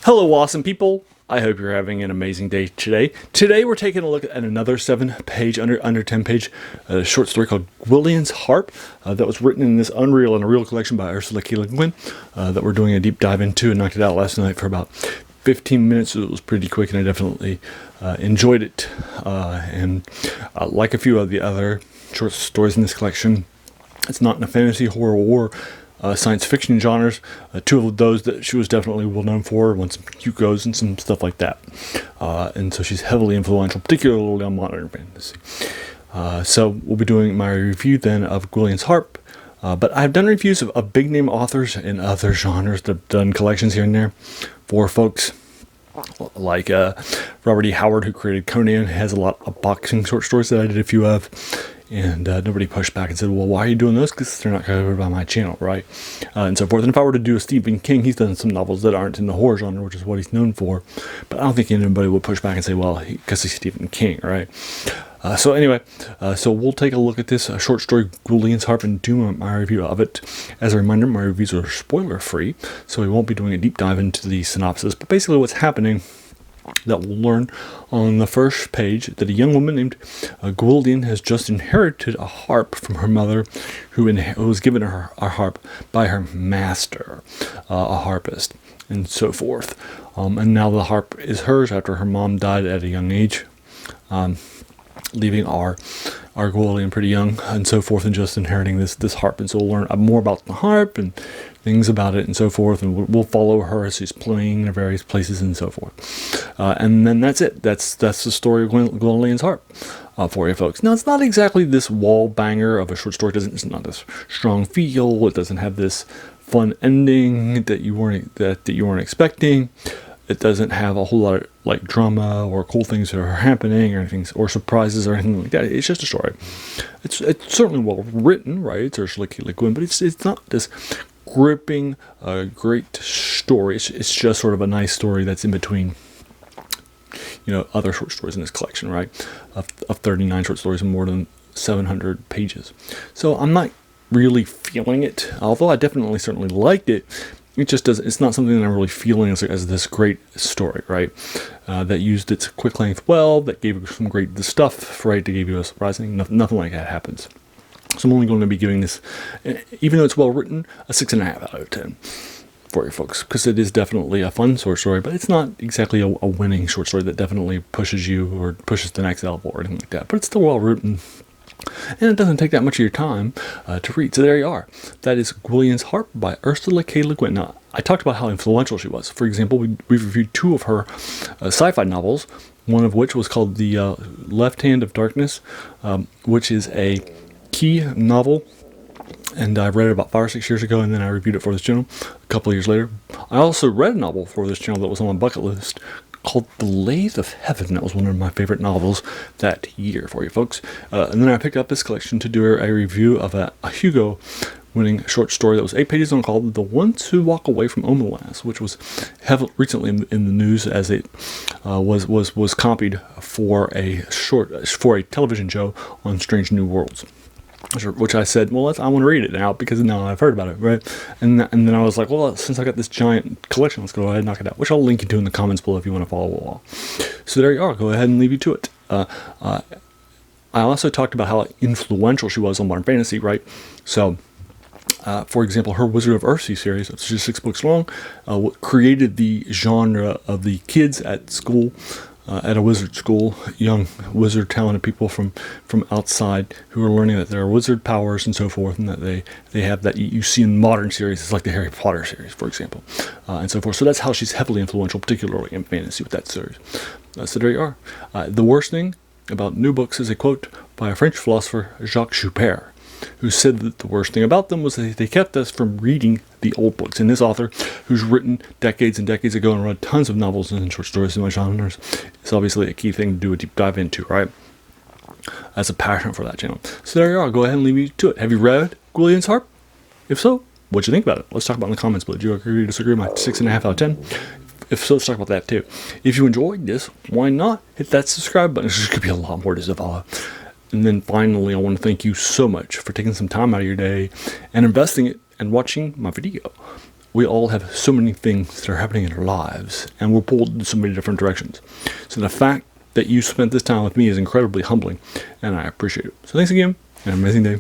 Hello, awesome people. I hope you're having an amazing day today. Today we're taking a look at another 7-page, under 10-page short story called Gwyllian's Harp that was written in this Unreal and a Real collection by Ursula K LeGuin that we're doing a deep dive into and knocked it out last night for about 15 minutes. So it was pretty quick and I definitely enjoyed it. And like a few of the other short stories in this collection, it's not in the fantasy, horror, or science fiction genres. Two of those that she was definitely well known for, won some Hugo's and some stuff like that. And so she's heavily influential, particularly on modern fantasy. So we'll be doing my review then of Gwyllian's Harp. But I've done reviews of big name authors in other genres that have done collections here and there for folks like Robert E. Howard, who created Conan, has a lot of boxing short stories that I did a few of. And nobody pushed back and said, well, why are you doing those? Because they're not covered by my channel, right? And so forth. And if I were to do a Stephen King, he's done some novels that aren't in the horror genre, which is what he's known for. But I don't think anybody would push back and say, well, because he's Stephen King, right? So anyway, so we'll take a look at this short story, Gwyllian's Harp, and do my review of it. As a reminder, my reviews are spoiler-free, so we won't be doing a deep dive into the synopsis. But basically what's happening that we'll learn on the first page that a young woman named Gwyllian has just inherited a harp from her mother, who was given her a harp by her master, a harpist, and so forth. And now the harp is hers after her mom died at a young age, leaving our Gwyllian pretty young, and so forth, and just inheriting this harp. And so we'll learn more about the harp and things about it and so forth, and we'll follow her as she's playing in various places and so forth. And then that's it. That's the story of Gwyllian's Harp for you folks. Now, it's not exactly this wall banger of a short story. It's not this strong feel. It doesn't have this fun ending that you weren't expecting. It doesn't have a whole lot of like drama or cool things that are happening or anything, or surprises or anything like that. It's just a story. It's certainly well written, right? It's Ursula K LeGuin, but it's not this gripping, great story. It's just sort of a nice story that's in between, other short stories in this collection, right? Of 39 short stories and more than 700 pages. So I'm not really feeling it, although I certainly liked it. It just doesn't. It's not something that I'm really feeling as this great story, right? That used its quick length well, that gave you some great stuff, right? To give you a surprising. Nothing like that happens. So I'm only going to be giving this, even though it's well written, a 6.5 out of 10 for you folks, because it is definitely a fun short story, but it's not exactly a winning short story that definitely pushes you or pushes the next level or anything like that. But it's still well written. And it doesn't take that much of your time to read. So there you are. That is Gwyllian's Harp by Ursula K LeGuin. Now, I talked about how influential she was. For example, we reviewed two of her sci-fi novels, one of which was called The Left Hand of Darkness, which is a key novel. And I read it about 5 or 6 years ago, and then I reviewed it for this channel a couple of years later. I also read a novel for this channel that was on my bucket list called The Lathe of Heaven. That was one of my favorite novels that year for you folks. And then I picked up this collection to do a review of a Hugo winning short story that was 8 pages long called The Ones Who Walk Away from Omelas, which was recently in the news as it was copied for a television show on Strange New Worlds. Which I said, well, I want to read it now because now I've heard about it, right? And then I was like, well, since I got this giant collection, let's go ahead and knock it out, which I'll link you to in the comments below if you want to follow along. So there you are. Go ahead and leave you to it. I also talked about how influential she was on modern fantasy, right? So, for example, her Wizard of Earthsea series, which is just 6 books long, created the genre of the kids at school. At a wizard school, young wizard talented people from outside who are learning that there are wizard powers and so forth, and that they have that you see in modern series. It's like the Harry Potter series, for example, and so forth. So that's how she's heavily influential, particularly in fantasy with that series. So there you are. The worst thing about new books is a quote by a French philosopher, Jacques Joubert, who said that the worst thing about them was that they kept us from reading the old books. And this author, who's written decades and decades ago and read tons of novels and short stories in my genres, is obviously a key thing to do a deep dive into, right? As a passion for that channel. So there you are. Go ahead and leave you to it. Have you read Gwyllian's Harp? If so, what'd you think about it? Let's talk about it in the comments below. Do you agree or disagree with my 6.5 out of 10? If so, let's talk about that too. If you enjoyed this, why not hit that subscribe button? There's going to be a lot more to follow. And then finally, I want to thank you so much for taking some time out of your day and investing it and watching my video. we all have so many things that are happening in our lives, and we're pulled in so many different directions. So the fact that you spent this time with me is incredibly humbling, and I appreciate it. So thanks again, and an amazing day.